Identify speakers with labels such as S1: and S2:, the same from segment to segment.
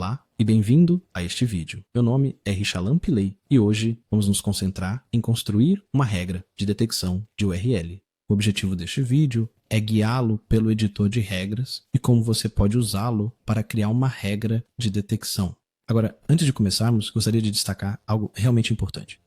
S1: Olá e bem-vindo a este vídeo. Meu nome é Richallan Pillay e hoje vamos nos concentrar em construir uma regra de detecção de URL. O objetivo deste vídeo é guiá-lo pelo editor de regras e como você pode usá-lo para criar uma regra de detecção. Agora, antes de começarmos, gostaria de destacar algo realmente importante.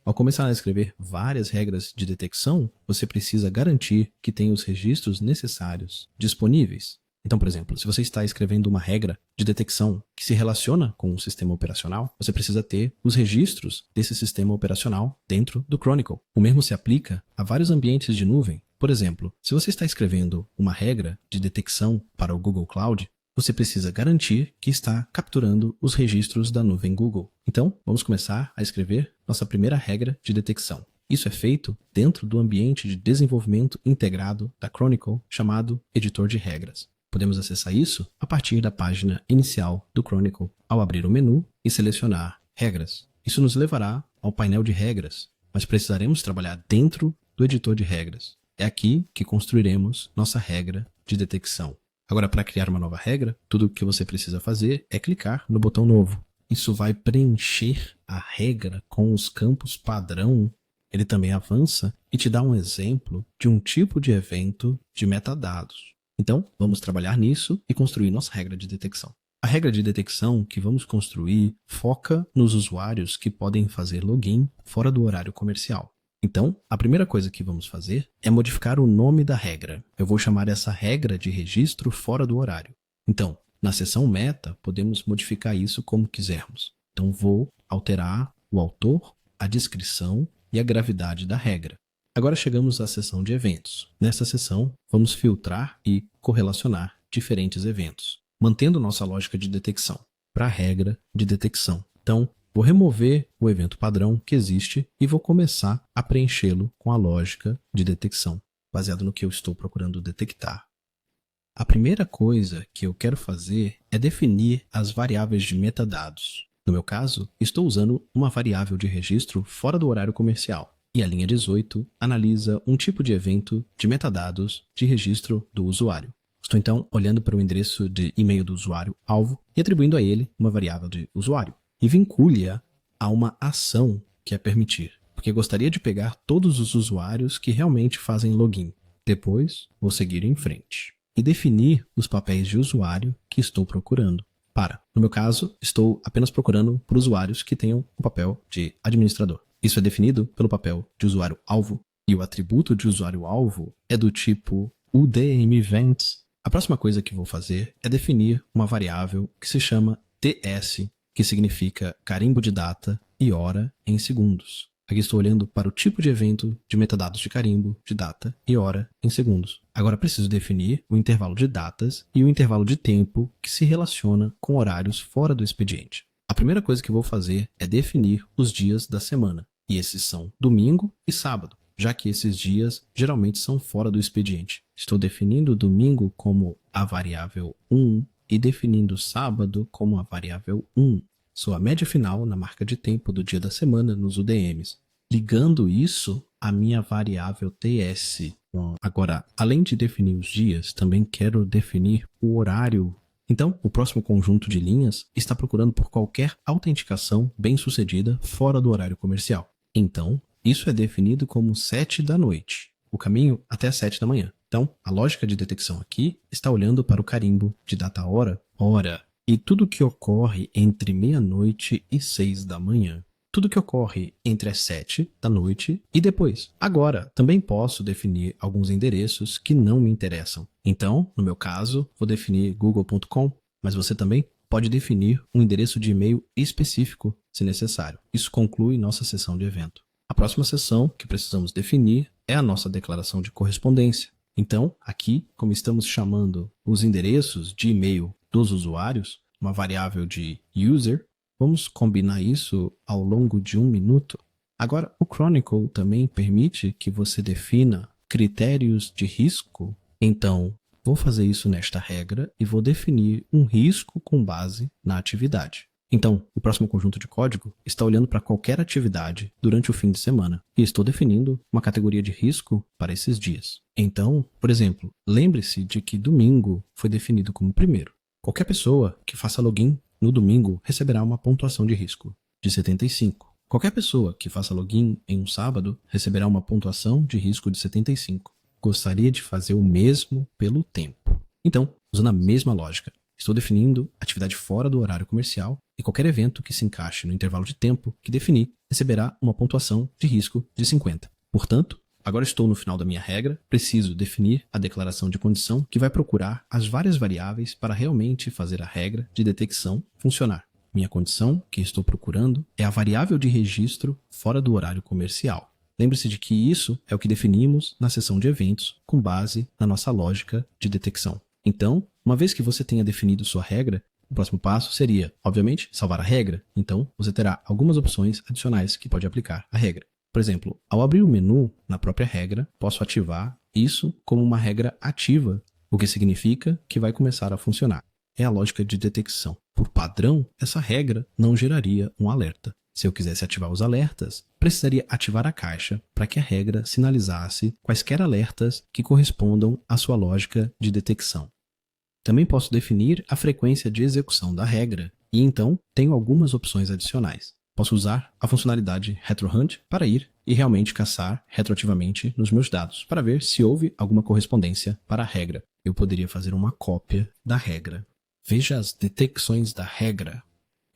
S1: Ao começar a escrever várias regras de detecção, você precisa garantir que tem os registros necessários disponíveis. Então, por exemplo, se você está escrevendo uma regra de detecção que se relaciona com um sistema operacional, você precisa ter os registros desse sistema operacional dentro do Chronicle. O mesmo se aplica a vários ambientes de nuvem. Por exemplo, se você está escrevendo uma regra de detecção para o Google Cloud, você precisa garantir que está capturando os registros da nuvem Google. Então, vamos começar a escrever nossa primeira regra de detecção. Isso é feito dentro do ambiente de desenvolvimento integrado da Chronicle, chamado editor de regras. Podemos acessar isso a partir da página inicial do Chronicle, ao abrir o menu e selecionar regras. Isso nos levará ao painel de regras, mas precisaremos trabalhar dentro do editor de regras. É aqui que construiremos nossa regra de detecção. Agora, para criar uma nova regra, tudo o que você precisa fazer é clicar no botão novo. Isso vai preencher a regra com os campos padrão. Ele também avança e te dá um exemplo de um tipo de evento de metadados. Então, vamos trabalhar nisso e construir nossa regra de detecção. A regra de detecção que vamos construir foca nos usuários que podem fazer login fora do horário comercial. Então, a primeira coisa que vamos fazer é modificar o nome da regra. Eu vou chamar essa regra de registro fora do horário. Então, na seção meta, podemos modificar isso como quisermos. Então, vou alterar o autor, a descrição e a gravidade da regra. Agora chegamos à seção de eventos. Nessa seção, vamos filtrar e correlacionar diferentes eventos, mantendo nossa lógica de detecção para a regra de detecção. Então, vou remover o evento padrão que existe e vou começar a preenchê-lo com a lógica de detecção, baseado no que eu estou procurando detectar. A primeira coisa que eu quero fazer é definir as variáveis de metadados. No meu caso, estou usando uma variável de registro fora do horário comercial. E a linha 18 analisa um tipo de evento de metadados de registro do usuário. Estou então olhando para o endereço de e-mail do usuário alvo e atribuindo a ele uma variável de usuário. E vincule-a a uma ação que é permitir, porque gostaria de pegar todos os usuários que realmente fazem login. Depois, vou seguir em frente e definir os papéis de usuário que estou procurando. No meu caso, estou apenas procurando por usuários que tenham o papel de administrador. Isso é definido pelo papel de usuário-alvo e o atributo de usuário-alvo é do tipo UDMEvents. A próxima coisa que vou fazer é definir uma variável que se chama TS, que significa carimbo de data e hora em segundos. Aqui estou olhando para o tipo de evento de metadados de carimbo, de data e hora em segundos. Agora preciso definir o intervalo de datas e o intervalo de tempo que se relaciona com horários fora do expediente. A primeira coisa que vou fazer é definir os dias da semana. E esses são domingo e sábado, já que esses dias geralmente são fora do expediente. Estou definindo domingo como a variável 1 e definindo sábado como a variável 1. Sou a média final na marca de tempo do dia da semana nos UDMs, ligando isso à minha variável TS. Agora, além de definir os dias, também quero definir o horário. Então, o próximo conjunto de linhas está procurando por qualquer autenticação bem-sucedida fora do horário comercial. Então, isso é definido como 7 da noite, o caminho até as 7 da manhã. Então, a lógica de detecção aqui está olhando para o carimbo de data-hora, hora, e tudo que ocorre entre meia-noite e 6 da manhã. Tudo que ocorre entre as 7 da noite e depois. Agora, também posso definir alguns endereços que não me interessam. Então, no meu caso, vou definir google.com, mas você também pode definir um endereço de e-mail específico, se necessário. Isso conclui nossa seção de evento. A próxima seção que precisamos definir é a nossa declaração de correspondência. Então, aqui, como estamos chamando os endereços de e-mail dos usuários, uma variável de user, vamos combinar isso ao longo de 1 minuto. Agora, o Chronicle também permite que você defina critérios de risco. Então, vou fazer isso nesta regra e vou definir um risco com base na atividade. Então, o próximo conjunto de código está olhando para qualquer atividade durante o fim de semana e estou definindo uma categoria de risco para esses dias. Então, por exemplo, lembre-se de que domingo foi definido como primeiro. Qualquer pessoa que faça login no domingo receberá uma pontuação de risco de 75. Qualquer pessoa que faça login em um sábado receberá uma pontuação de risco de 75. Gostaria de fazer o mesmo pelo tempo. Então, usando a mesma lógica, estou definindo atividade fora do horário comercial e qualquer evento que se encaixe no intervalo de tempo que defini receberá uma pontuação de risco de 50. Portanto, agora estou no final da minha regra, preciso definir a declaração de condição que vai procurar as várias variáveis para realmente fazer a regra de detecção funcionar. Minha condição que estou procurando é a variável de registro fora do horário comercial. Lembre-se de que isso é o que definimos na seção de eventos com base na nossa lógica de detecção. Então, uma vez que você tenha definido sua regra, o próximo passo seria, obviamente, salvar a regra. Então, você terá algumas opções adicionais que pode aplicar à regra. Por exemplo, ao abrir o menu na própria regra, posso ativar isso como uma regra ativa, o que significa que vai começar a funcionar. É a lógica de detecção. Por padrão, essa regra não geraria um alerta. Se eu quisesse ativar os alertas, precisaria ativar a caixa para que a regra sinalizasse quaisquer alertas que correspondam à sua lógica de detecção. Também posso definir a frequência de execução da regra e então tenho algumas opções adicionais. Posso usar a funcionalidade RetroHunt para ir e realmente caçar retroativamente nos meus dados para ver se houve alguma correspondência para a regra. Eu poderia fazer uma cópia da regra. Veja as detecções da regra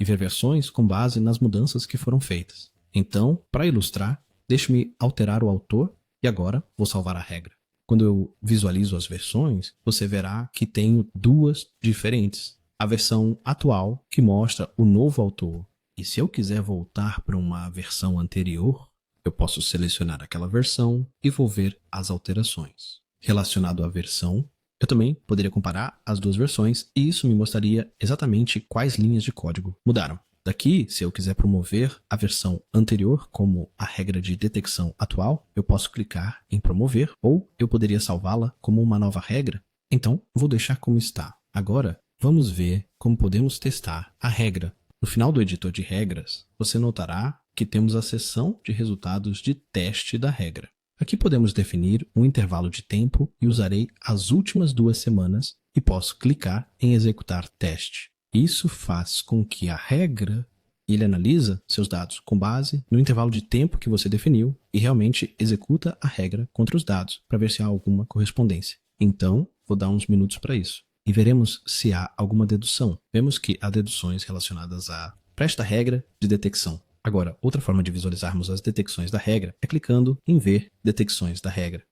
S1: e ver versões com base nas mudanças que foram feitas. Então, para ilustrar, deixe-me alterar o autor e agora vou salvar a regra. Quando eu visualizo as versões, você verá que tenho duas diferentes. A versão atual, que mostra o novo autor. E se eu quiser voltar para uma versão anterior, eu posso selecionar aquela versão e vou ver as alterações. Relacionado à versão, eu também poderia comparar as duas versões e isso me mostraria exatamente quais linhas de código mudaram. Daqui, se eu quiser promover a versão anterior como a regra de detecção atual, eu posso clicar em promover ou eu poderia salvá-la como uma nova regra. Então, vou deixar como está. Agora, vamos ver como podemos testar a regra. No final do editor de regras, você notará que temos a seção de resultados de teste da regra. Aqui podemos definir um intervalo de tempo e usarei as últimas 2 semanas e posso clicar em executar teste. Isso faz com que a regra, ele analisa seus dados com base no intervalo de tempo que você definiu e realmente executa a regra contra os dados para ver se há alguma correspondência. Então, vou dar uns minutos para isso. E veremos se há alguma dedução. Vemos que há deduções relacionadas a esta regra de detecção. Agora, outra forma de visualizarmos as detecções da regra é clicando em ver detecções da regra.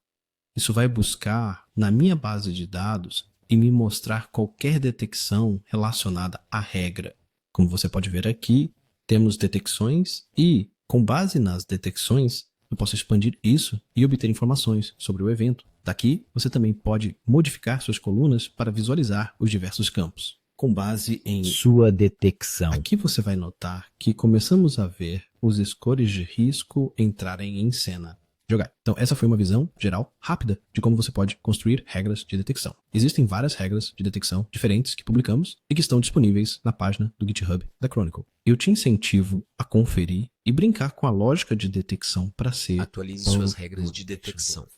S1: Isso vai buscar na minha base de dados e me mostrar qualquer detecção relacionada à regra. Como você pode ver aqui, temos detecções e, com base nas detecções, eu posso expandir isso e obter informações sobre o evento. Daqui, você também pode modificar suas colunas para visualizar os diversos campos. Com base em
S2: sua detecção.
S1: Aqui você vai notar que começamos a ver os scores de risco entrarem em cena. Jogar. Então, essa foi uma visão geral rápida de como você pode construir regras de detecção. Existem várias regras de detecção diferentes que publicamos e que estão disponíveis na página do GitHub da Chronicle. Eu te incentivo a conferir e brincar com a lógica de detecção para ser...
S2: Atualize suas regras de detecção.